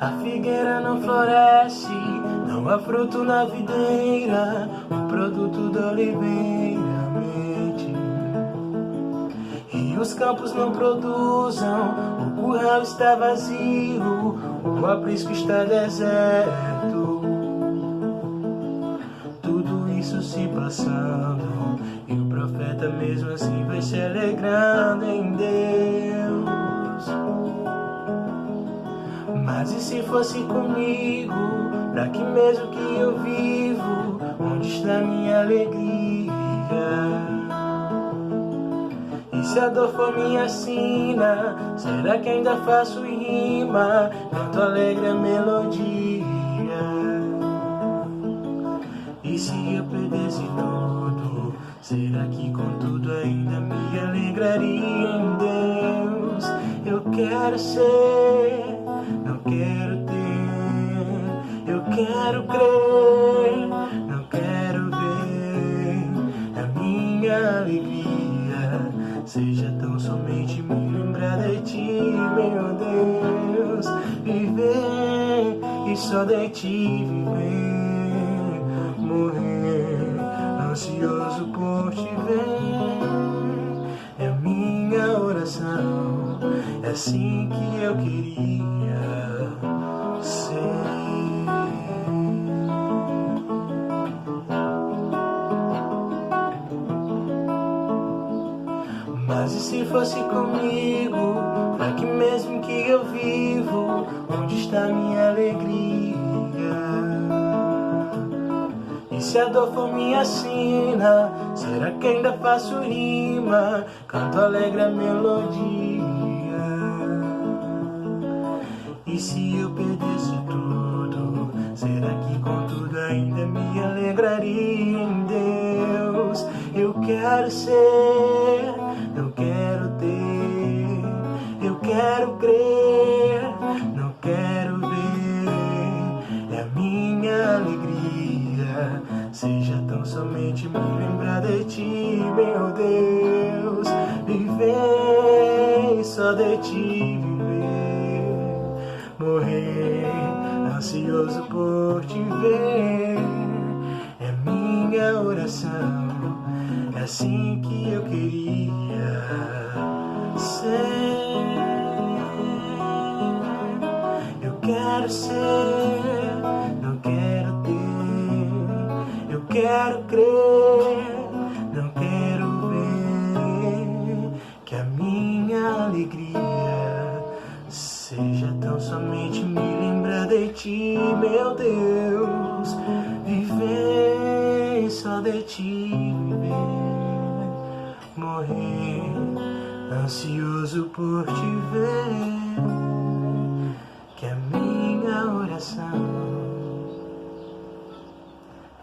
A figueira não floresce, não há fruto na videira, o produto da oliveira mente. E os campos não produzem, o curral está vazio, o aprisco está deserto. Tudo isso se passando, e o profeta mesmo assim vai se alegrando em Deus. Mas e se fosse comigo, pra que mesmo que eu vivo, onde está minha alegria? E se a dor for minha sina, será que ainda faço rima, canto alegre a melodia? E se eu perdesse tudo, será que com tudo ainda me alegraria em Deus? Eu quero ser, não quero ter, eu quero crer, não quero ver a minha alegria. Seja tão somente me lembrar de ti, meu Deus. Viver e só de ti viver, morrer ansioso por te ver. É a minha oração, é assim que eu queria ser. Mas e se fosse comigo, pra que mesmo que eu vivo, onde está minha alegria? E se a dor for minha sina, será que ainda faço rima, canto alegre a melodia? E se eu perdesse tudo, será que com tudo ainda me alegraria em Deus? Eu quero ser, não quero ter, eu quero crer, não quero ver, é a minha alegria. Seja tão somente me lembrar de ti, meu Deus. Viver e só de ti viver, morrer ansioso por te ver. É minha oração, é assim que eu queria ser. Eu quero ser, não quero ter, eu quero crer, não quero ver, que a minha alegria seja tão somente me lembrar de ti, meu Deus. Viver só de ti viver, morrer ansioso por te ver. Que a minha oração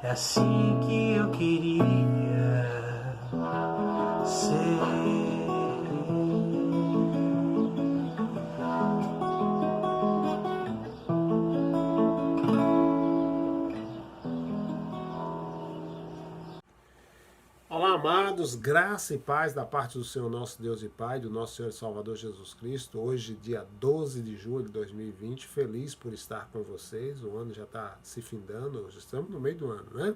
é assim que eu queria ser. Olá, amados, graça e paz da parte do Senhor nosso Deus e Pai, do nosso Senhor e Salvador Jesus Cristo. Hoje, dia 12 de julho de 2020, feliz por estar com vocês. O ano já está se findando, hoje estamos no meio do ano, né?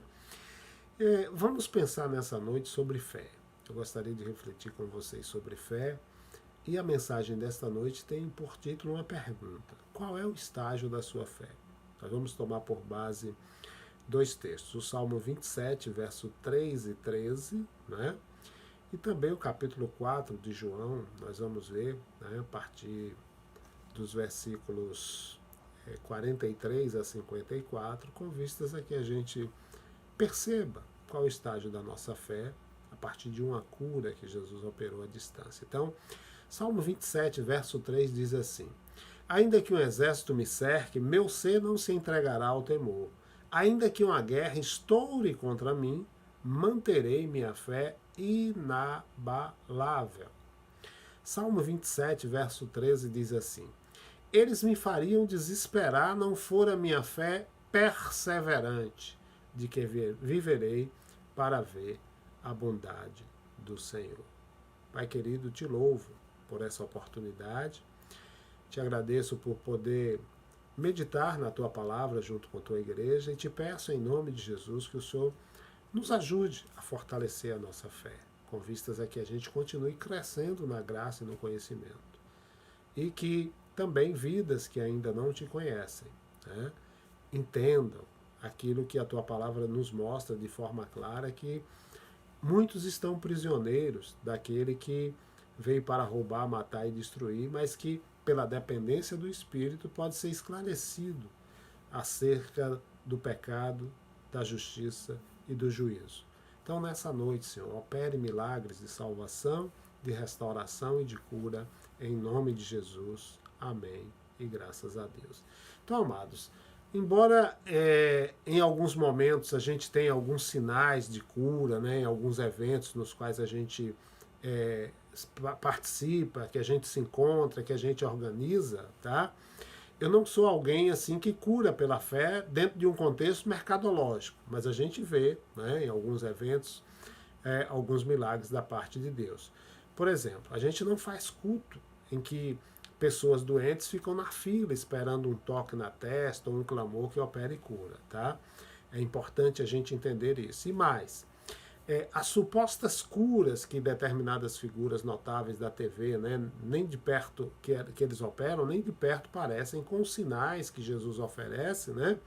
Vamos pensar nessa noite sobre fé. Eu gostaria de refletir com vocês sobre fé, e a mensagem desta noite tem por título uma pergunta: qual é o estágio da sua fé? Nós vamos tomar por base dois textos, o Salmo 27, verso 3 e 13, né? E também o capítulo 4 de João. Nós vamos ver, né, a partir dos versículos 43 a 54, com vistas a que a gente perceba qual é o estágio da nossa fé a partir de uma cura que Jesus operou à distância. Então, Salmo 27, verso 3 diz assim: ainda que um exército me cerque, meu ser não se entregará ao temor. Ainda que uma guerra estoure contra mim, manterei minha fé inabalável. Salmo 27, verso 13 diz assim: eles me fariam desesperar, não fora minha fé perseverante, de que viverei para ver a bondade do Senhor. Pai querido, te louvo por essa oportunidade, te agradeço por poder meditar na tua palavra junto com a tua igreja e te peço em nome de Jesus que o Senhor nos ajude a fortalecer a nossa fé, com vistas a que a gente continue crescendo na graça e no conhecimento. E que também vidas que ainda não te conhecem, né, entendam aquilo que a tua palavra nos mostra de forma clara, que muitos estão prisioneiros daquele que veio para roubar, matar e destruir, mas que, pela dependência do Espírito, pode ser esclarecido acerca do pecado, da justiça e do juízo. Então, nessa noite, Senhor, opere milagres de salvação, de restauração e de cura, em nome de Jesus. Amém. E graças a Deus. Então, amados, embora em alguns momentos a gente tenha alguns sinais de cura, né, em alguns eventos nos quais a gente participa, que a gente se encontra, que a gente organiza, tá? Eu não sou alguém assim que cura pela fé dentro de um contexto mercadológico, mas a gente vê, né, em alguns eventos alguns milagres da parte de Deus. Por exemplo, a gente não faz culto em que pessoas doentes ficam na fila esperando um toque na testa ou um clamor que opere cura, tá? É importante a gente entender isso. E mais, as supostas curas que determinadas figuras notáveis da TV, né, nem de perto que eles operam, nem de perto parecem com os sinais que Jesus oferece, né,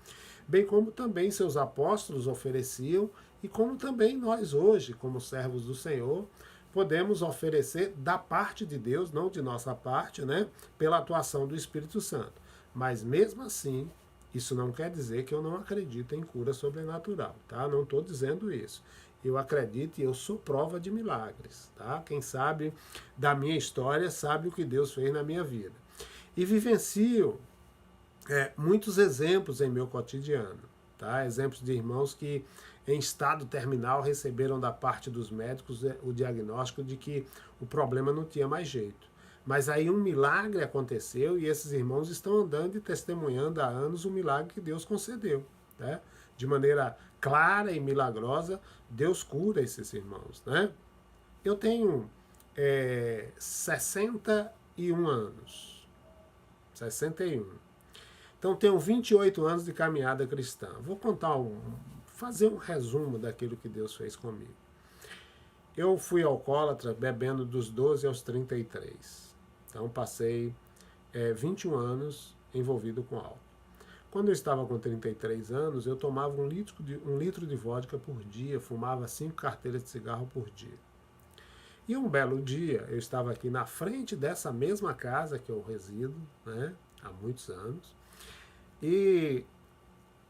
bem como também seus apóstolos ofereciam e como também nós hoje, como servos do Senhor, podemos oferecer da parte de Deus, não de nossa parte, né, pela atuação do Espírito Santo. Mas mesmo assim, isso não quer dizer que eu não acredito em cura sobrenatural, tá? Não estou dizendo isso. Eu acredito e eu sou prova de milagres, tá? Quem sabe da minha história sabe o que Deus fez na minha vida. E vivencio muitos exemplos em meu cotidiano, tá? Exemplos de irmãos que em estado terminal receberam da parte dos médicos o diagnóstico de que o problema não tinha mais jeito. Mas aí um milagre aconteceu e esses irmãos estão andando e testemunhando há anos o milagre que Deus concedeu, né? De maneira clara e milagrosa, Deus cura esses irmãos, né? Eu tenho 61 anos. 61. Então tenho 28 anos de caminhada cristã. Vou fazer um resumo daquilo que Deus fez comigo. Eu fui alcoólatra bebendo dos 12 aos 33. Então passei 21 anos envolvido com álcool. Quando eu estava com 33 anos, eu tomava um litro de vodka por dia, fumava 5 carteiras de cigarro por dia. E um belo dia, eu estava aqui na frente dessa mesma casa que eu resido, né, há muitos anos, e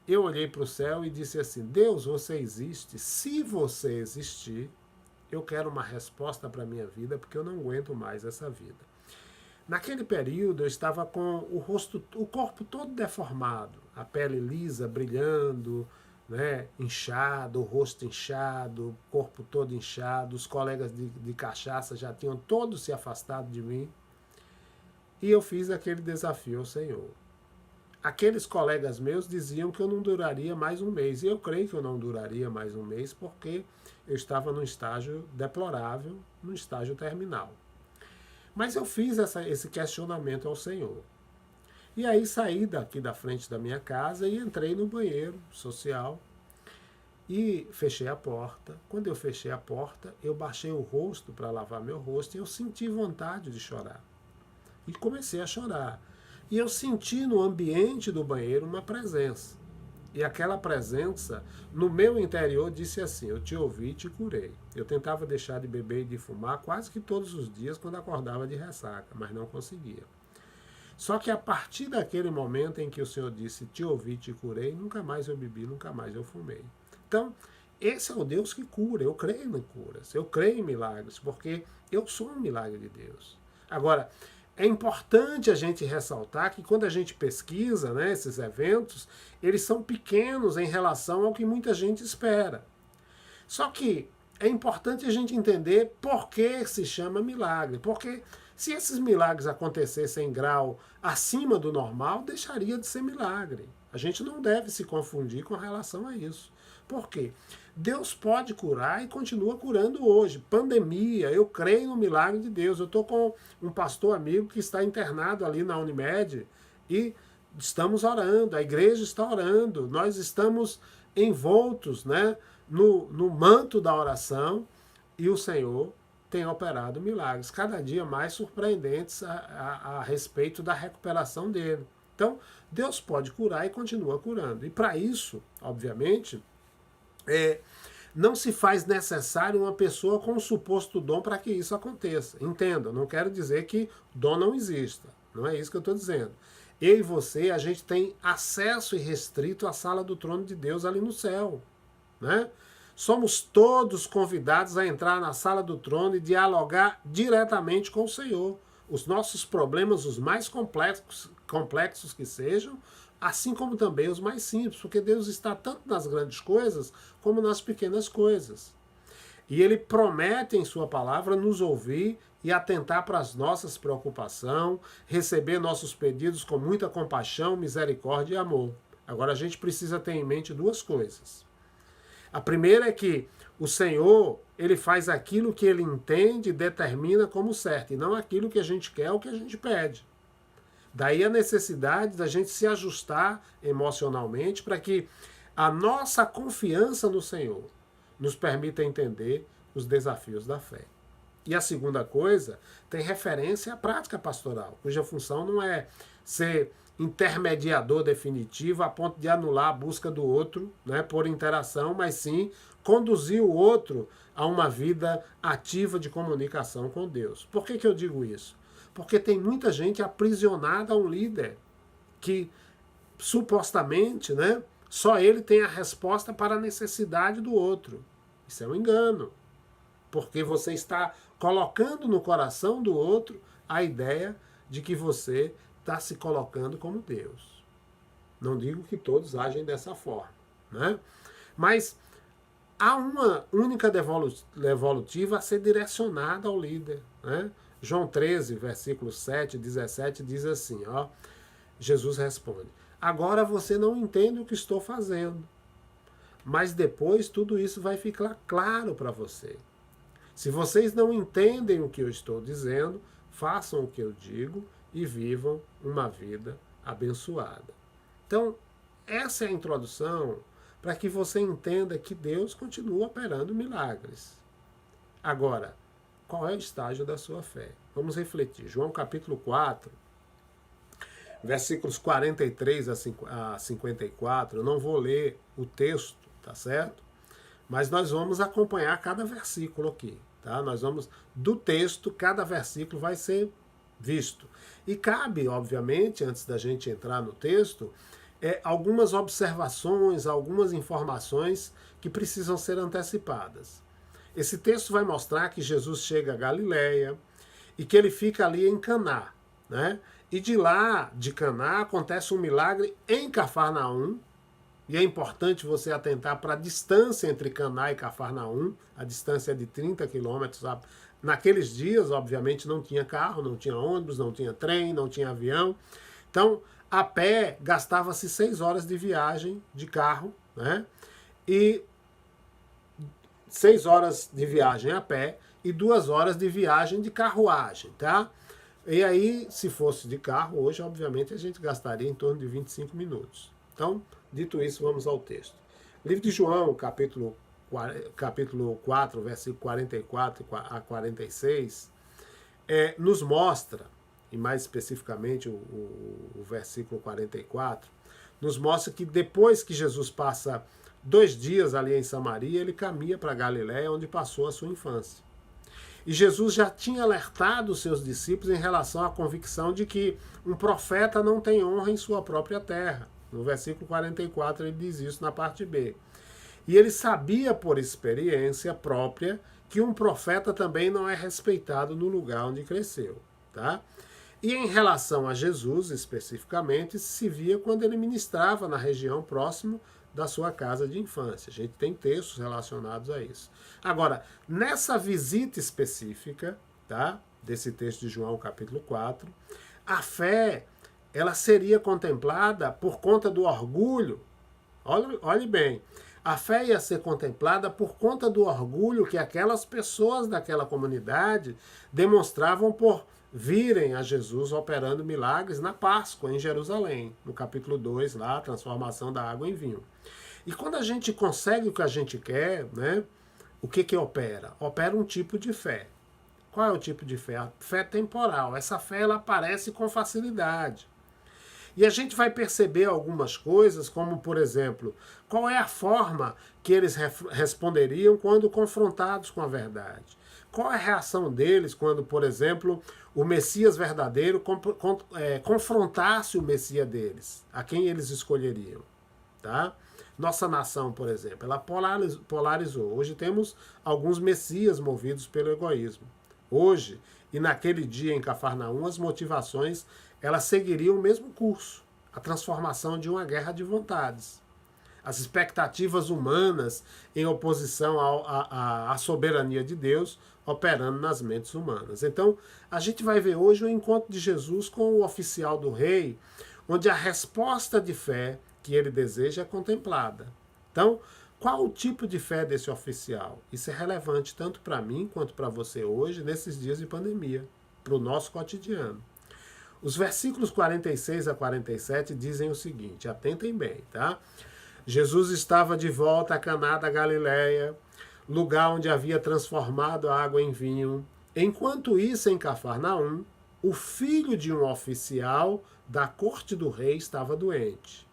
eu olhei para o céu e disse assim: Deus, você existe? Se você existir, eu quero uma resposta para a minha vida, porque eu não aguento mais essa vida. Naquele período eu estava com o corpo todo deformado, a pele lisa, brilhando, né, inchado, o rosto inchado, o corpo todo inchado, os colegas de cachaça já tinham todos se afastado de mim. E eu fiz aquele desafio ao Senhor. Aqueles colegas meus diziam que eu não duraria mais um mês, e eu creio que eu não duraria mais um mês porque eu estava num estágio deplorável, num estágio terminal. Mas eu fiz esse questionamento ao Senhor. E aí saí daqui da frente da minha casa e entrei no banheiro social e fechei a porta. Quando eu fechei a porta, eu baixei o rosto para lavar meu rosto e eu senti vontade de chorar. E comecei a chorar. E eu senti no ambiente do banheiro uma presença. E aquela presença, no meu interior, disse assim: eu te ouvi e te curei. Eu tentava deixar de beber e de fumar quase que todos os dias quando acordava de ressaca, mas não conseguia. Só que a partir daquele momento em que o Senhor disse: te ouvi e te curei, nunca mais eu bebi, nunca mais eu fumei. Então, esse é o Deus que cura. Eu creio em curas, eu creio em milagres, porque eu sou um milagre de Deus. Agora, é importante a gente ressaltar que quando a gente pesquisa, né, esses eventos, eles são pequenos em relação ao que muita gente espera. Só que é importante a gente entender por que se chama milagre. Porque se esses milagres acontecessem em grau acima do normal, deixaria de ser milagre. A gente não deve se confundir com relação a isso. Por quê? Deus pode curar e continua curando hoje. Pandemia, eu creio no milagre de Deus. Eu estou com um pastor amigo que está internado ali na Unimed e estamos orando, a igreja está orando, nós estamos envoltos, né, no manto da oração, e o Senhor tem operado milagres, cada dia mais surpreendentes a respeito da recuperação dele. Então, Deus pode curar e continua curando. E para isso, obviamente, não se faz necessário uma pessoa com um suposto dom para que isso aconteça. Entenda, não quero dizer que dom não exista. Não é isso que eu estou dizendo. Eu e você, a gente tem acesso irrestrito à sala do trono de Deus ali no céu, né? Somos todos convidados a entrar na sala do trono e dialogar diretamente com o Senhor. Os nossos problemas, os mais complexos que sejam, assim como também os mais simples, porque Deus está tanto nas grandes coisas como nas pequenas coisas. E Ele promete em sua palavra nos ouvir e atentar para as nossas preocupações, receber nossos pedidos com muita compaixão, misericórdia e amor. Agora a gente precisa ter em mente duas coisas. A primeira é que o Senhor, Ele faz aquilo que Ele entende e determina como certo, e não aquilo que a gente quer ou que a gente pede. Daí a necessidade da gente se ajustar emocionalmente para que a nossa confiança no Senhor nos permita entender os desafios da fé. E a segunda coisa tem referência à prática pastoral, cuja função não é ser intermediador definitivo a ponto de anular a busca do outro, né, por interação, mas sim conduzir o outro a uma vida ativa de comunicação com Deus. Por que eu digo isso? Porque tem muita gente aprisionada a um líder que supostamente, né, só ele tem a resposta para a necessidade do outro. Isso é um engano. Porque você está colocando no coração do outro a ideia de que você está se colocando como Deus. Não digo que todos agem dessa forma, né? Mas há uma única devolutiva a ser direcionada ao líder, né? João 13, versículo 7, 17, diz assim, ó, Jesus responde: agora você não entende o que estou fazendo, mas depois tudo isso vai ficar claro para você. Se vocês não entendem o que eu estou dizendo, façam o que eu digo e vivam uma vida abençoada. Então, essa é a introdução para que você entenda que Deus continua operando milagres. Agora, qual é o estágio da sua fé? Vamos refletir. João capítulo 4, versículos 43 a 54. Eu não vou ler o texto, tá certo? Mas nós vamos acompanhar cada versículo aqui. Tá? Nós vamos, do texto, cada versículo vai ser visto. E cabe, obviamente, antes da gente entrar no texto, algumas observações, algumas informações que precisam ser antecipadas. Esse texto vai mostrar que Jesus chega a Galileia e que ele fica ali em Caná, né? E de lá, de Caná, acontece um milagre em Cafarnaum. E é importante você atentar para a distância entre Caná e Cafarnaum. A distância é de 30 quilômetros. Naqueles dias, obviamente, não tinha carro, não tinha ônibus, não tinha trem, não tinha avião. Então, a pé, gastava-se 6 horas de viagem de carro, né? E 6 horas de viagem a pé e 2 horas de viagem de carruagem, tá? E aí, se fosse de carro, hoje, obviamente, a gente gastaria em torno de 25 minutos. Então, dito isso, vamos ao texto. Livro de João, capítulo 4, versículo 44 a 46, nos mostra, e mais especificamente o versículo 44, nos mostra que depois que Jesus passa 2 dias ali em Samaria, ele caminha para Galiléia, onde passou a sua infância. E Jesus já tinha alertado os seus discípulos em relação à convicção de que um profeta não tem honra em sua própria terra. No versículo 44 ele diz isso na parte B. E ele sabia por experiência própria que um profeta também não é respeitado no lugar onde cresceu. Tá? E em relação a Jesus, especificamente, se via quando ele ministrava na região próximo da sua casa de infância. A gente tem textos relacionados a isso. Agora, nessa visita específica, tá, desse texto de João, capítulo 4, a fé, ela seria contemplada por conta do orgulho. Olhe bem, a fé ia ser contemplada por conta do orgulho que aquelas pessoas daquela comunidade demonstravam por virem a Jesus operando milagres na Páscoa, em Jerusalém, no capítulo 2, lá, a transformação da água em vinho. E quando a gente consegue o que a gente quer, né, o que opera? Opera um tipo de fé. Qual é o tipo de fé? A fé temporal. Essa fé ela aparece com facilidade. E a gente vai perceber algumas coisas, como, por exemplo, qual é a forma que eles responderiam quando confrontados com a verdade. Qual é a reação deles quando, por exemplo, o Messias verdadeiro confrontasse o Messias deles? A quem eles escolheriam? Tá? Nossa nação, por exemplo, ela polarizou. Hoje temos alguns Messias movidos pelo egoísmo. Hoje, e naquele dia em Cafarnaum, as motivações elas seguiriam o mesmo curso, a transformação de uma guerra de vontades. As expectativas humanas em oposição à soberania de Deus operando nas mentes humanas. Então, a gente vai ver hoje o encontro de Jesus com o oficial do rei, onde a resposta de fé que ele deseja é contemplada. Então, qual o tipo de fé desse oficial? Isso é relevante tanto para mim quanto para você hoje, nesses dias de pandemia, para o nosso cotidiano. Os versículos 46 a 47 dizem o seguinte, atentem bem, tá? Jesus estava de volta a Caná da Galileia, lugar onde havia transformado a água em vinho. Enquanto isso, em Cafarnaum, o filho de um oficial da corte do rei estava doente.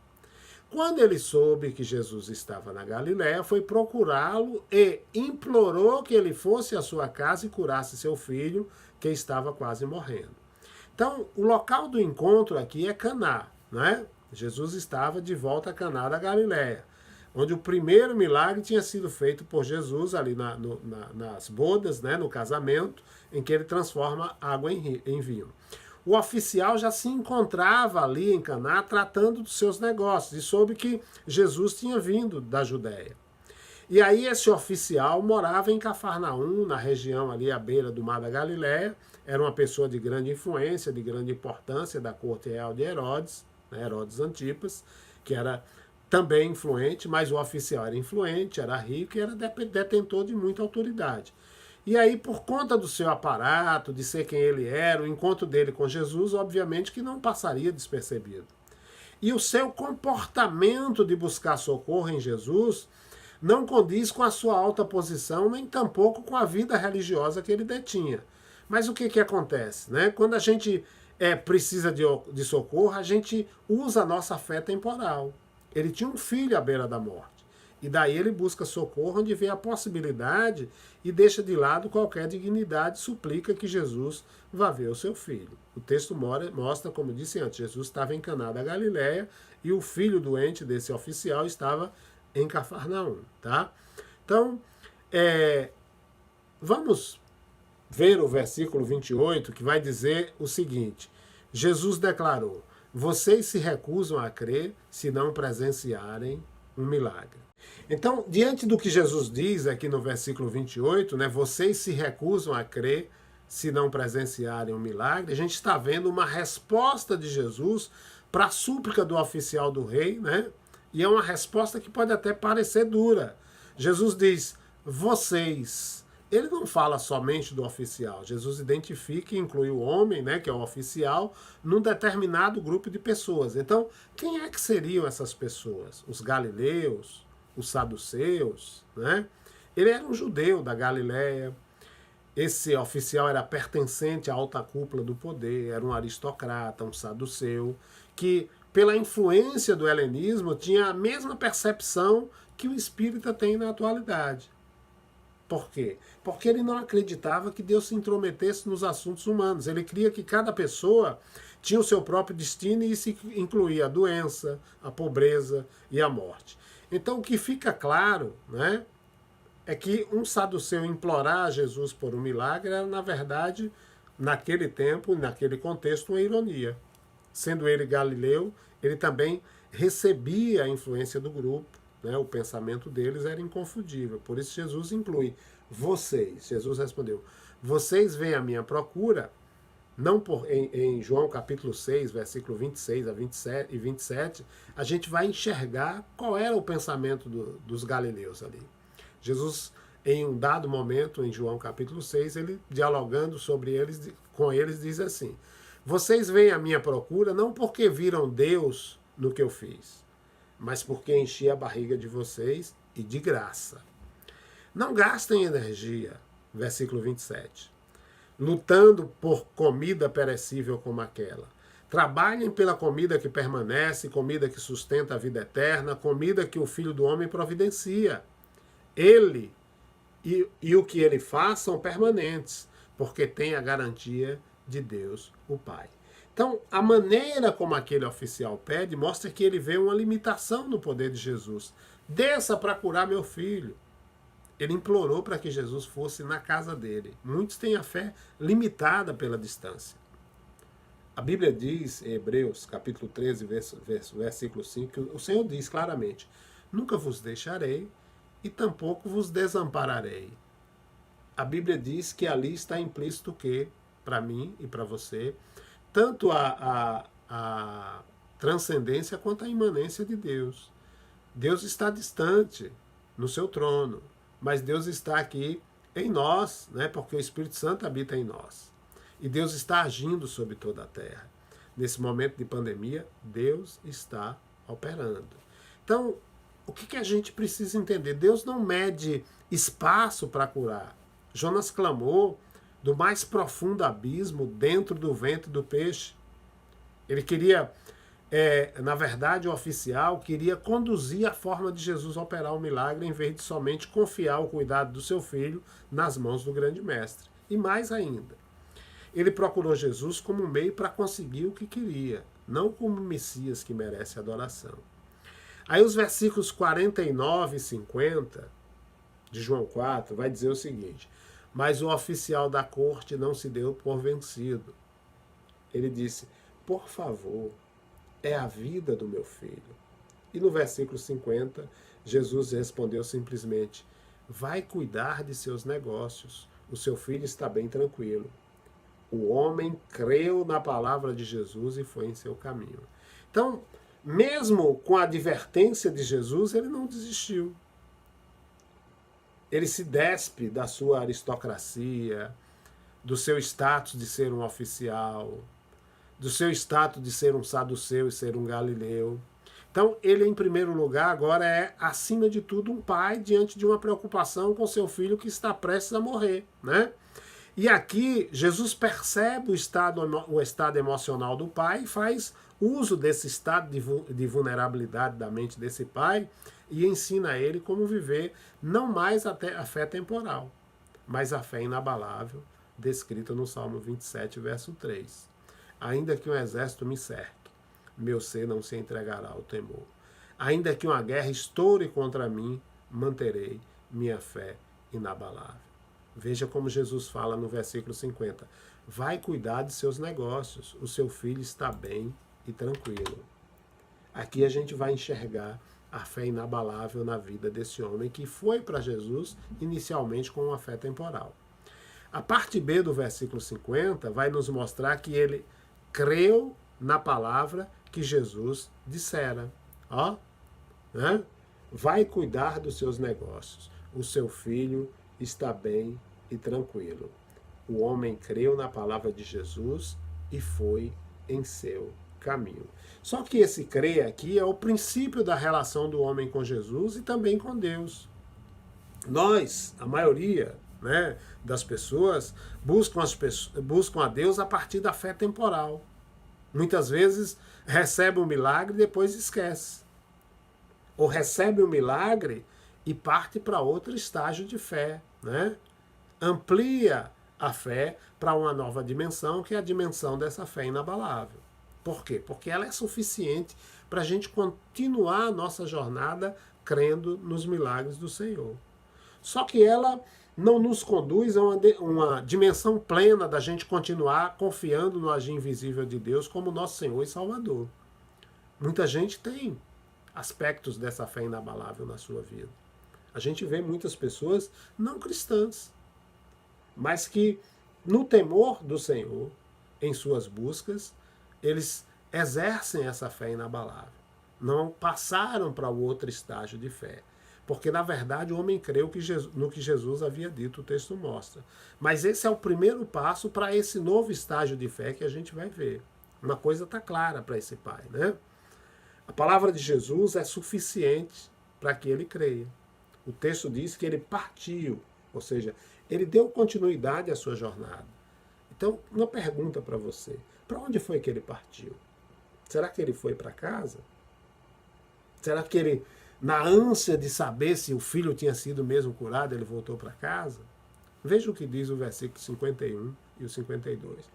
Quando ele soube que Jesus estava na Galileia, foi procurá-lo e implorou que ele fosse à sua casa e curasse seu filho, que estava quase morrendo. Então, o local do encontro aqui é Caná, né? Jesus estava de volta a Caná da Galileia, onde o primeiro milagre tinha sido feito por Jesus ali nas bodas, né, no casamento, em que ele transforma água em vinho. O oficial já se encontrava ali em Caná tratando dos seus negócios e soube que Jesus tinha vindo da Judéia. E aí esse oficial morava em Cafarnaum, na região ali à beira do mar da Galileia. Era uma pessoa de grande influência, de grande importância da corte real de Herodes, né, Herodes Antipas, que era também influente, mas o oficial era influente, era rico e era detentor de muita autoridade. E aí, por conta do seu aparato, de ser quem ele era, o encontro dele com Jesus, obviamente que não passaria despercebido. E o seu comportamento de buscar socorro em Jesus não condiz com a sua alta posição, nem tampouco com a vida religiosa que ele detinha. Mas o que acontece? Né? Quando a gente precisa de socorro, a gente usa a nossa fé temporal. Ele tinha um filho à beira da morte. E daí ele busca socorro onde vê a possibilidade e deixa de lado qualquer dignidade, suplica que Jesus vá ver o seu filho. O texto mostra, como disse antes, Jesus estava em Caná da Galileia e o filho doente desse oficial estava em Cafarnaum. Tá? Então, vamos ver o versículo 28, que vai dizer o seguinte: Jesus declarou: vocês se recusam a crer se não presenciarem um milagre. Então, diante do que Jesus diz aqui no versículo 28, né, vocês se recusam a crer se não presenciarem um milagre, a gente está vendo uma resposta de Jesus para a súplica do oficial do rei, né? E é uma resposta que pode até parecer dura. Jesus diz, vocês. Ele não fala somente do oficial. Jesus identifica e inclui o homem, né, que é o oficial, num determinado grupo de pessoas. Então, quem é que seriam essas pessoas? Os galileus? Os saduceus? Né? Ele era um judeu da Galileia. Esse oficial era pertencente à alta cúpula do poder, era um aristocrata, um saduceu, que, pela influência do helenismo, tinha a mesma percepção que o espírita tem na atualidade. Por quê? Porque ele não acreditava que Deus se intrometesse nos assuntos humanos. Ele cria que cada pessoa tinha o seu próprio destino e isso incluía a doença, a pobreza e a morte. Então o que fica claro, né, é que um saduceu implorar a Jesus por um milagre era, na verdade, naquele tempo, naquele contexto, uma ironia. Sendo ele galileu, ele também recebia a influência do grupo. Né, o pensamento deles era inconfundível. Por isso Jesus inclui vocês. Jesus respondeu, vocês vêm à minha procura, não em João capítulo 6, versículo 26 a 27 e 27, a gente vai enxergar qual era o pensamento dos galileus ali. Jesus em um dado momento, em João capítulo 6, ele dialogando sobre eles, com eles, diz assim: vocês vêm à minha procura não porque viram Deus no que eu fiz, mas porque enchi a barriga de vocês e de graça. Não gastem energia, versículo 27, lutando por comida perecível como aquela. Trabalhem pela comida que permanece, comida que sustenta a vida eterna, comida que o Filho do Homem providencia. Ele e o que ele faz são permanentes, porque tem a garantia de Deus, o Pai. Então, a maneira como aquele oficial pede mostra que ele vê uma limitação no poder de Jesus. Desça para curar meu filho. Ele implorou para que Jesus fosse na casa dele. Muitos têm a fé limitada pela distância. A Bíblia diz, em Hebreus, capítulo 13, versículo 5, que o Senhor diz claramente: nunca vos deixarei e tampouco vos desampararei. A Bíblia diz que ali está implícito que, para mim e para você, tanto a transcendência quanto a imanência de Deus. Deus está distante no seu trono, mas Deus está aqui em nós, né, porque o Espírito Santo habita em nós. E Deus está agindo sobre toda a terra. Nesse momento de pandemia, Deus está operando. Então, o que a gente precisa entender? Deus não mede espaço para curar. Jonas clamou do mais profundo abismo dentro do ventre do peixe. Ele queria, na verdade, o oficial queria conduzir a forma de Jesus operar o milagre em vez de somente confiar o cuidado do seu filho nas mãos do grande mestre. E mais ainda, ele procurou Jesus como um meio para conseguir o que queria, não como o Messias que merece adoração. Aí os versículos 49 e 50 de João 4 vai dizer o seguinte: mas o oficial da corte não se deu por vencido. Ele disse: por favor, é a vida do meu filho. E no versículo 50, Jesus respondeu simplesmente: vai cuidar de seus negócios, o seu filho está bem tranquilo. O homem creu na palavra de Jesus e foi em seu caminho. Então, mesmo com a advertência de Jesus, ele não desistiu. Ele se despe da sua aristocracia, do seu status de ser um oficial, do seu status de ser um saduceu e ser um galileu. Então, ele, em primeiro lugar, agora é, acima de tudo, um pai diante de uma preocupação com seu filho que está prestes a morrer, né? E aqui, Jesus percebe o estado emocional do pai e faz uso desse estado de vulnerabilidade da mente desse pai e ensina a ele como viver não mais até a fé temporal, mas a fé inabalável, descrita no Salmo 27, verso 3. Ainda que um exército me cerque, meu ser não se entregará ao temor. Ainda que uma guerra estoure contra mim, manterei minha fé inabalável. Veja como Jesus fala no versículo 50. Vai cuidar de seus negócios, o seu filho está bem e tranquilo. Aqui a gente vai enxergar a fé inabalável na vida desse homem que foi para Jesus inicialmente com uma fé temporal. A parte B do versículo 50 vai nos mostrar que ele creu na palavra que Jesus dissera. Ó, né? Vai cuidar dos seus negócios, o seu filho está bem e tranquilo. O homem creu na palavra de Jesus e foi em seu caminho. Só que esse crer aqui é o princípio da relação do homem com Jesus e também com Deus. Nós, a maioria, né, das pessoas, buscam a Deus a partir da fé temporal. Muitas vezes recebe um milagre e depois esquece. Ou recebe um milagre e parte para outro estágio de fé, né? Amplia a fé para uma nova dimensão, que é a dimensão dessa fé inabalável. Por quê? Porque ela é suficiente para a gente continuar a nossa jornada crendo nos milagres do Senhor. Só que ela não nos conduz a uma dimensão plena da gente continuar confiando no agir invisível de Deus como nosso Senhor e Salvador. Muita gente tem aspectos dessa fé inabalável na sua vida. A gente vê muitas pessoas não cristãs, mas que no temor do Senhor, em suas buscas, eles exercem essa fé inabalável. Não passaram para o outro estágio de fé. Porque, na verdade, o homem creu no que Jesus havia dito, o texto mostra. Mas esse é o primeiro passo para esse novo estágio de fé que a gente vai ver. Uma coisa está clara para esse pai, né? A palavra de Jesus é suficiente para que ele creia. O texto diz que ele partiu, ou seja, ele deu continuidade à sua jornada. Então, uma pergunta para você: para onde foi que ele partiu? Será que ele foi para casa? Será que ele, na ânsia de saber se o filho tinha sido mesmo curado, ele voltou para casa? Veja o que diz o versículo 51 e o 52.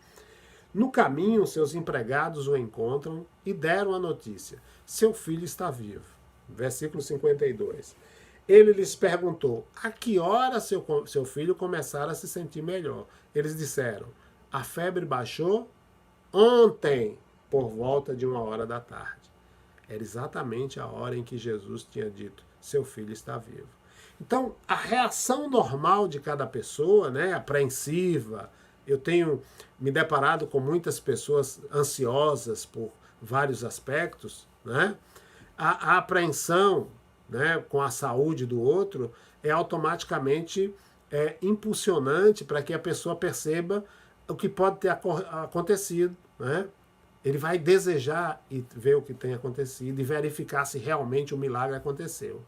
No caminho, seus empregados o encontram e deram a notícia: seu filho está vivo. Versículo 52. Ele lhes perguntou: a que hora seu filho começara a se sentir melhor? Eles disseram: a febre baixou ontem, por volta de 1h da tarde. Era exatamente a hora em que Jesus tinha dito: seu filho está vivo. Então, a reação normal de cada pessoa, né, apreensiva. Eu tenho me deparado com muitas pessoas ansiosas por vários aspectos, né? A apreensão, né, com a saúde do outro é automaticamente impulsionante para que a pessoa perceba o que pode ter acontecido, né? Ele vai desejar e ver o que tem acontecido e verificar se realmente o milagre aconteceu.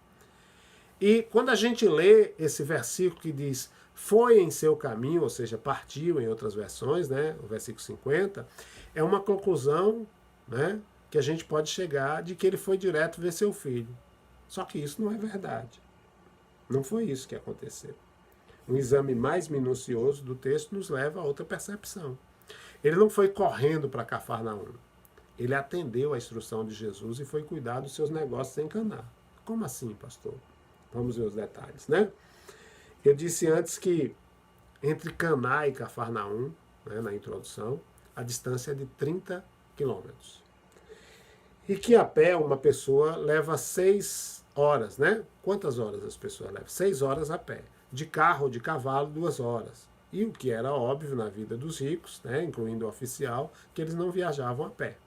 E quando a gente lê esse versículo que diz: foi em seu caminho, ou seja, partiu em outras versões, né, o versículo 50, é uma conclusão, né, que a gente pode chegar de que ele foi direto ver seu filho. Só que isso não é verdade. Não foi isso que aconteceu. Um exame mais minucioso do texto nos leva a outra percepção. Ele não foi correndo para Cafarnaum. Ele atendeu à instrução de Jesus e foi cuidar dos seus negócios em Caná. Como assim, pastor? Vamos ver os detalhes, né? Eu disse antes que entre Caná e Cafarnaum, né, na introdução, a distância é de 30 quilômetros. E que a pé uma pessoa leva 6 horas, né? Quantas horas as pessoas levam? 6 horas a pé. De carro ou de cavalo, 2 horas. E o que era óbvio na vida dos ricos, né, incluindo o oficial, que eles não viajavam a pé.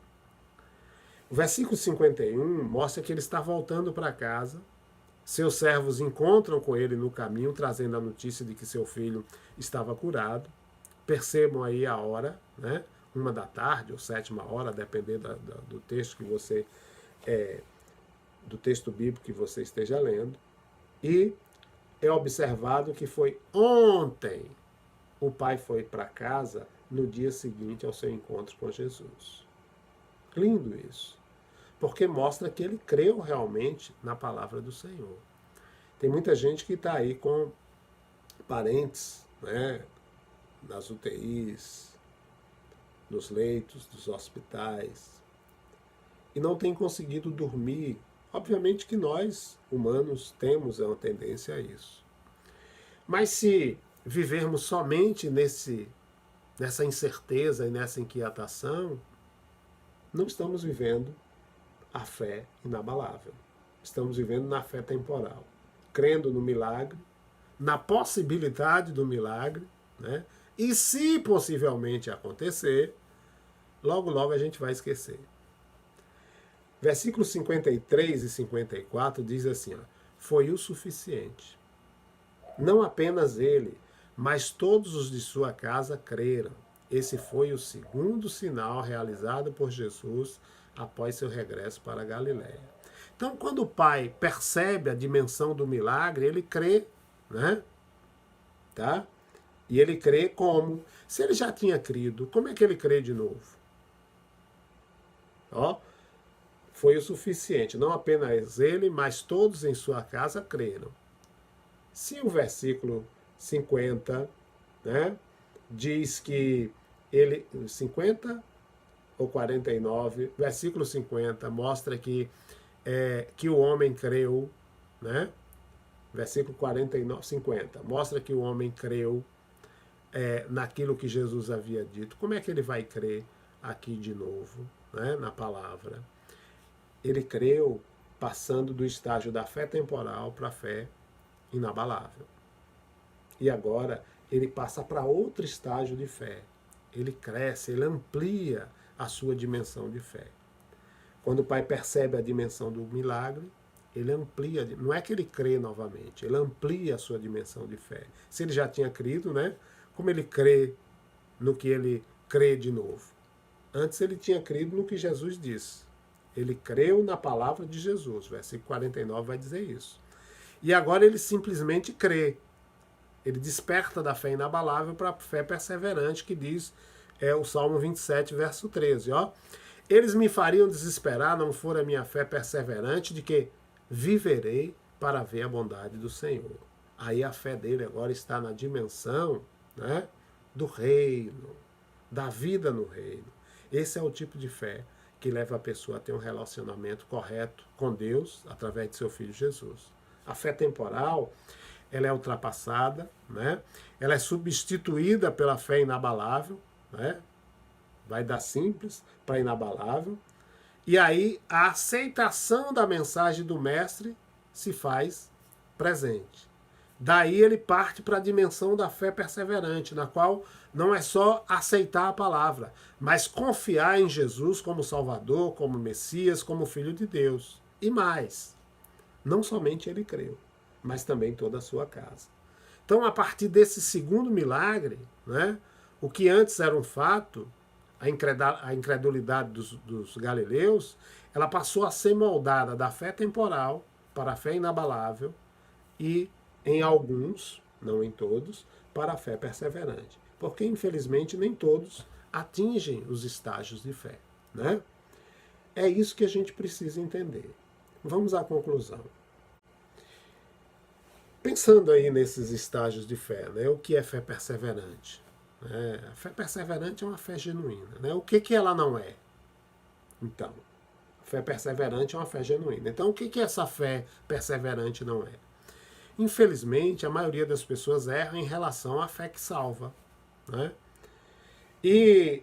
O versículo 51 mostra que ele está voltando para casa. Seus servos encontram com ele no caminho, trazendo a notícia de que seu filho estava curado. Percebam aí a hora, né? 1 da tarde ou 7ª, dependendo do texto que você do texto bíblico que você esteja lendo. E é observado que foi ontem o pai foi para casa no dia seguinte ao seu encontro com Jesus. Lindo isso. Porque mostra que ele creu realmente na palavra do Senhor. Tem muita gente que está aí com parentes, né, nas UTIs, nos leitos dos hospitais, e não tem conseguido dormir. Obviamente que nós, humanos, temos uma tendência a isso. Mas se vivermos somente nessa incerteza e nessa inquietação, não estamos vivendo a fé inabalável. Estamos vivendo na fé temporal, crendo no milagre, na possibilidade do milagre, né? E se possivelmente acontecer, logo logo a gente vai esquecer. Versículos 53 e 54 diz assim: ó, foi o suficiente. Não apenas ele, mas todos os de sua casa creram. Esse foi o segundo sinal realizado por Jesus após seu regresso para a Galiléia. Então, quando o pai percebe a dimensão do milagre, ele crê, né? Tá? E ele crê como? Se ele já tinha crido, como é que ele crê de novo? Ó, foi o suficiente. Não apenas ele, mas todos em sua casa creram. Se o versículo 50, né, diz que ele... 50 ou 49, versículo 50, mostra que o homem creu, né? Versículo 49, 50, mostra que o homem creu naquilo que Jesus havia dito. Como é que ele vai crer aqui de novo, né, na palavra? Ele creu passando do estágio da fé temporal para a fé inabalável. E agora ele passa para outro estágio de fé. Ele cresce, ele amplia a sua dimensão de fé. Quando o pai percebe a dimensão do milagre, ele amplia, não é que ele crê novamente, ele amplia a sua dimensão de fé. Se ele já tinha crido, né? Como ele crê no que ele crê de novo? Antes ele tinha crido no que Jesus disse. Ele creu na palavra de Jesus. Versículo 49 vai dizer isso. E agora ele simplesmente crê. Ele desperta da fé inabalável para a fé perseverante, que diz o Salmo 27, verso 13. Ó. Eles me fariam desesperar, não for a minha fé perseverante, de que viverei para ver a bondade do Senhor. Aí a fé dele agora está na dimensão, né, do reino, da vida no reino. Esse é o tipo de fé que leva a pessoa a ter um relacionamento correto com Deus através de seu Filho Jesus. A fé temporal, ela é ultrapassada, né? Ela é substituída pela fé inabalável, né? Vai da simples para inabalável. E aí a aceitação da mensagem do Mestre se faz presente. Daí ele parte para a dimensão da fé perseverante, na qual não é só aceitar a palavra, mas confiar em Jesus como Salvador, como Messias, como Filho de Deus. E mais, não somente ele creu, mas também toda a sua casa. Então, a partir desse segundo milagre, né, o que antes era um fato, a incredulidade dos galileus, ela passou a ser moldada da fé temporal para a fé inabalável e, em alguns, não em todos, para a fé perseverante. Porque, infelizmente, nem todos atingem os estágios de fé, né? É isso que a gente precisa entender. Vamos à conclusão. Pensando aí nesses estágios de fé, né? O que é fé perseverante? A fé perseverante é uma fé genuína, né? O que ela não é? Então, a fé perseverante é uma fé genuína. Então, o que essa fé perseverante não é? Infelizmente, a maioria das pessoas erra em relação à fé que salva, né? E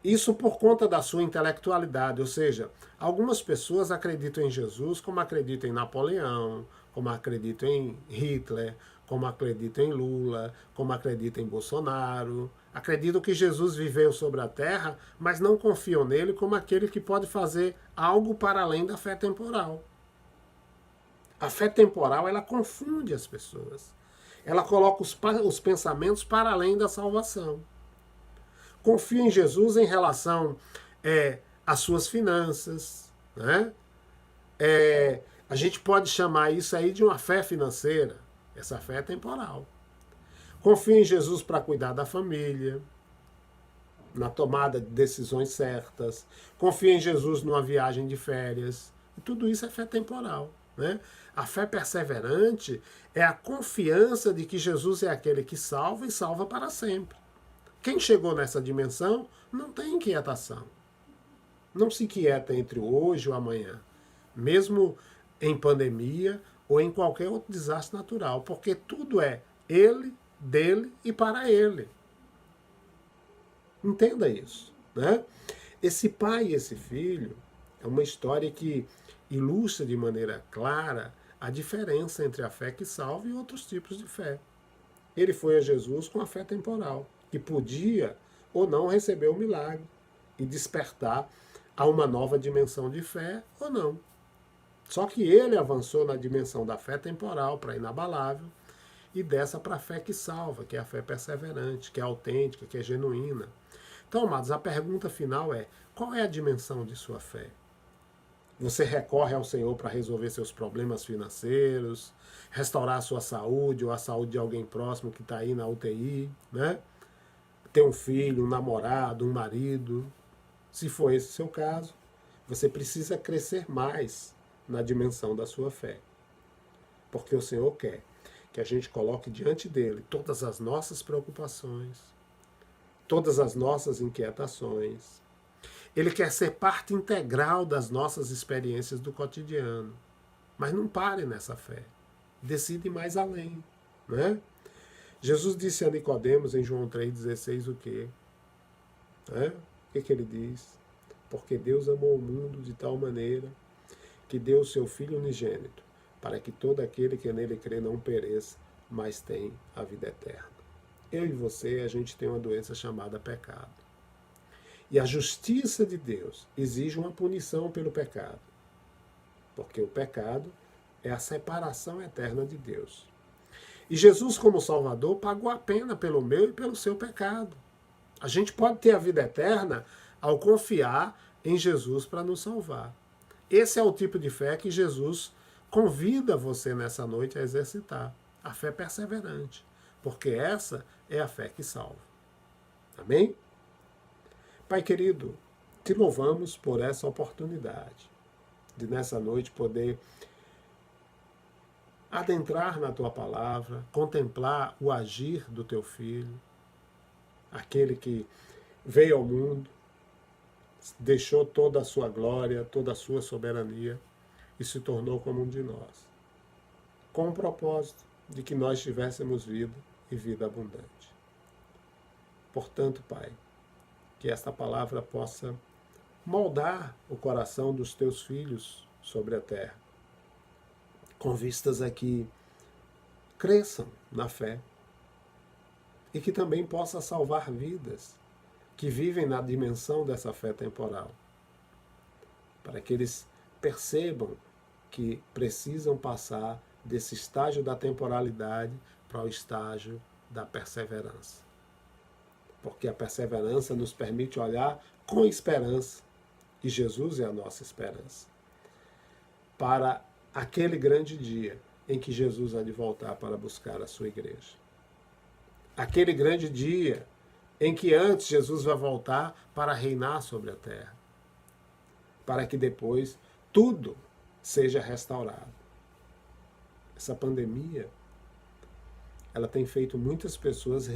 isso por conta da sua intelectualidade, ou seja, algumas pessoas acreditam em Jesus como acreditam em Napoleão, como acreditam em Hitler, como acreditam em Lula, como acreditam em Bolsonaro. Acreditam que Jesus viveu sobre a terra, mas não confiam nele como aquele que pode fazer algo para além da fé temporal. A fé temporal, ela confunde as pessoas. Ela coloca os pensamentos para além da salvação. Confia em Jesus em relação às suas finanças, né? A gente pode chamar isso aí de uma fé financeira. Essa fé é temporal. Confia em Jesus para cuidar da família, na tomada de decisões certas. Confia em Jesus numa viagem de férias. E tudo isso é fé temporal, né? A fé perseverante é a confiança de que Jesus é aquele que salva e salva para sempre. Quem chegou nessa dimensão não tem inquietação. Não se inquieta entre o hoje e o amanhã. Mesmo em pandemia ou em qualquer outro desastre natural. Porque tudo é ele, dele e para ele. Entenda isso, né? Esse pai e esse filho é uma história que ilustra de maneira clara a diferença entre a fé que salva e outros tipos de fé. Ele foi a Jesus com a fé temporal, que podia ou não receber o milagre e despertar a uma nova dimensão de fé ou não. Só que ele avançou na dimensão da fé temporal para inabalável e dessa para a fé que salva, que é a fé perseverante, que é autêntica, que é genuína. Então, amados, a pergunta final é: qual é a dimensão de sua fé? Você recorre ao Senhor para resolver seus problemas financeiros, restaurar a sua saúde ou a saúde de alguém próximo que está aí na UTI, né? Ter um filho, um namorado, um marido. Se for esse o seu caso, você precisa crescer mais na dimensão da sua fé. Porque o Senhor quer que a gente coloque diante dele todas as nossas preocupações, todas as nossas inquietações. Ele quer ser parte integral das nossas experiências do cotidiano. Mas não pare nessa fé. Decide ir mais além, né? Jesus disse a Nicodemos em João 3,16 o quê? O que ele diz? Porque Deus amou o mundo de tal maneira que deu o seu Filho unigênito, para que todo aquele que nele crê não pereça, mas tenha a vida eterna. Eu e você, a gente tem uma doença chamada pecado. E a justiça de Deus exige uma punição pelo pecado. Porque o pecado é a separação eterna de Deus. E Jesus, como Salvador, pagou a pena pelo meu e pelo seu pecado. A gente pode ter a vida eterna ao confiar em Jesus para nos salvar. Esse é o tipo de fé que Jesus convida você nessa noite a exercitar. A fé perseverante. Porque essa é a fé que salva. Amém? Pai querido, te louvamos por essa oportunidade de nessa noite poder adentrar na tua palavra, contemplar o agir do teu filho, aquele que veio ao mundo, deixou toda a sua glória, toda a sua soberania e se tornou como um de nós, com o propósito de que nós tivéssemos vida e vida abundante. Portanto, Pai, que esta palavra possa moldar o coração dos teus filhos sobre a terra, com vistas a que cresçam na fé e que também possa salvar vidas que vivem na dimensão dessa fé temporal, para que eles percebam que precisam passar desse estágio da temporalidade para o estágio da perseverança. Porque a perseverança nos permite olhar com esperança, e Jesus é a nossa esperança, para aquele grande dia em que Jesus há de voltar para buscar a sua igreja. Aquele grande dia em que antes Jesus vai voltar para reinar sobre a terra, para que depois tudo seja restaurado. Essa pandemia, ela tem feito muitas pessoas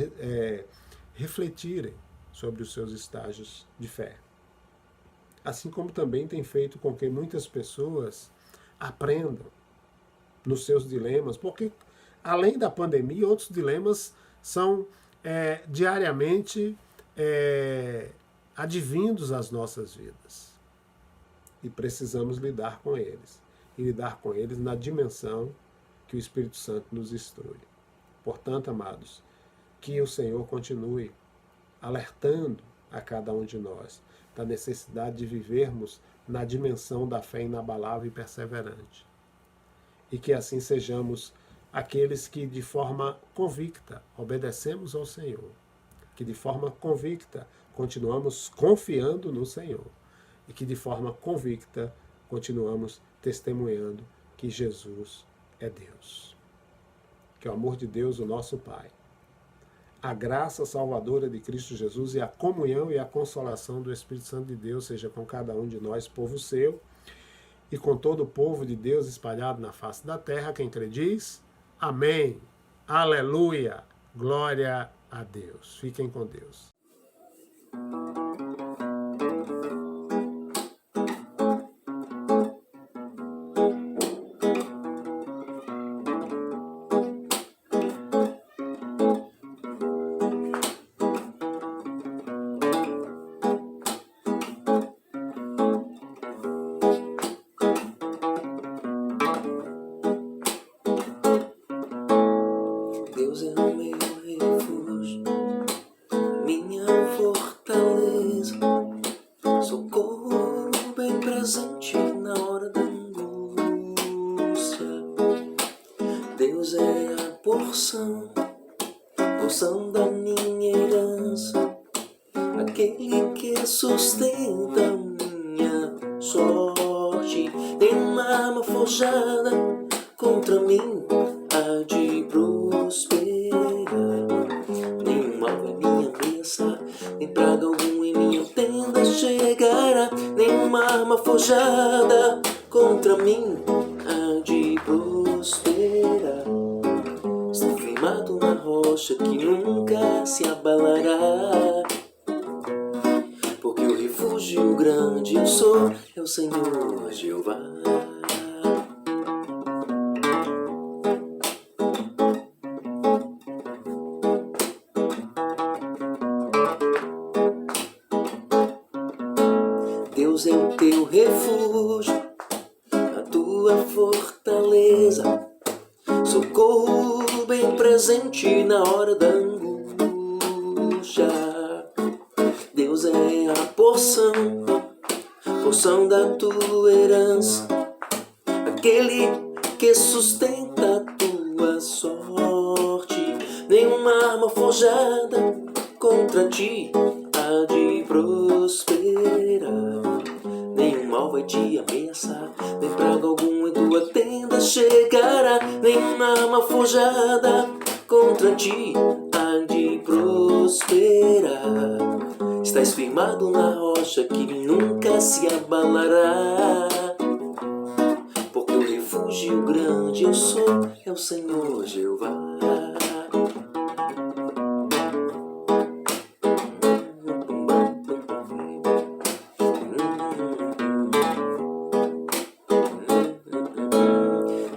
refletirem sobre os seus estágios de fé. Assim como também tem feito com que muitas pessoas aprendam nos seus dilemas, porque além da pandemia, outros dilemas são diariamente advindos às nossas vidas. E precisamos lidar com eles. E lidar com eles na dimensão que o Espírito Santo nos instrui. Portanto, amados, que o Senhor continue alertando a cada um de nós da necessidade de vivermos na dimensão da fé inabalável e perseverante. E que assim sejamos aqueles que de forma convicta obedecemos ao Senhor, que de forma convicta continuamos confiando no Senhor e que de forma convicta continuamos testemunhando que Jesus é Deus. Que o amor de Deus, o nosso Pai, a graça salvadora de Cristo Jesus e a comunhão e a consolação do Espírito Santo de Deus seja com cada um de nós, povo seu, e com todo o povo de Deus espalhado na face da terra. Quem crê diz, amém, aleluia, glória a Deus. Fiquem com Deus. Deus é o meu refúgio, minha fortaleza, socorro bem presente na hora da angústia. Deus é a porção da minha herança, aquele que sustenta minha sorte. Nenhuma arma forjada contra mim há de prosperar. Nem mal em minha ameaça, nem praga algum em minha tenda chegará. Nenhuma arma forjada contra mim há de prosperar. Estou firmado na rocha que nunca se abalará, porque o refúgio grande eu sou, é o Senhor Jeová. Deus é o teu refúgio, a tua fortaleza, socorro bem presente na hora da angústia. Deus é a porção da tua herança, aquele que sustenta a tua sorte. Nenhuma arma forjada contra ti há de prosperar. Nenhum mal vai te ameaçar, nem praga algum em tua tenda chegará. Nenhuma arma forjada contra ti há de prosperar. Estás firmado na rocha que nunca se abalará. Porque o refúgio grande eu sou, é o Senhor Jeová.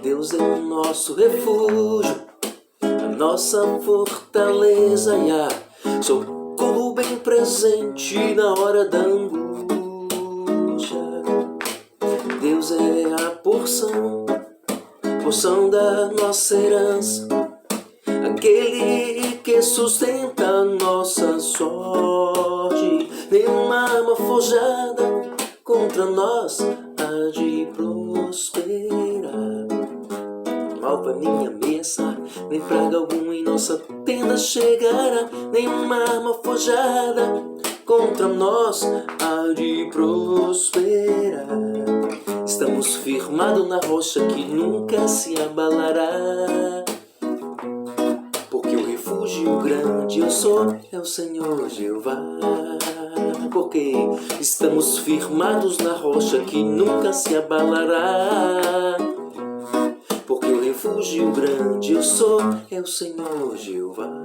Deus é o nosso refúgio, a nossa fortaleza e a socorro bem presente na hora da angústia. Deus é a porção da nossa herança, aquele que sustenta a nossa sorte. Nenhuma arma forjada contra nós há de prosperar. Mal vai me ameaçar, nem praga algum em nossa tenda chegará. Nenhuma arma forjada contra nós há de prosperar. Estamos firmados na rocha que nunca se abalará. Porque o refúgio grande eu sou, é o Senhor Jeová. Porque estamos firmados na rocha que nunca se abalará. Porque o refúgio grande eu sou, é o Senhor Jeová.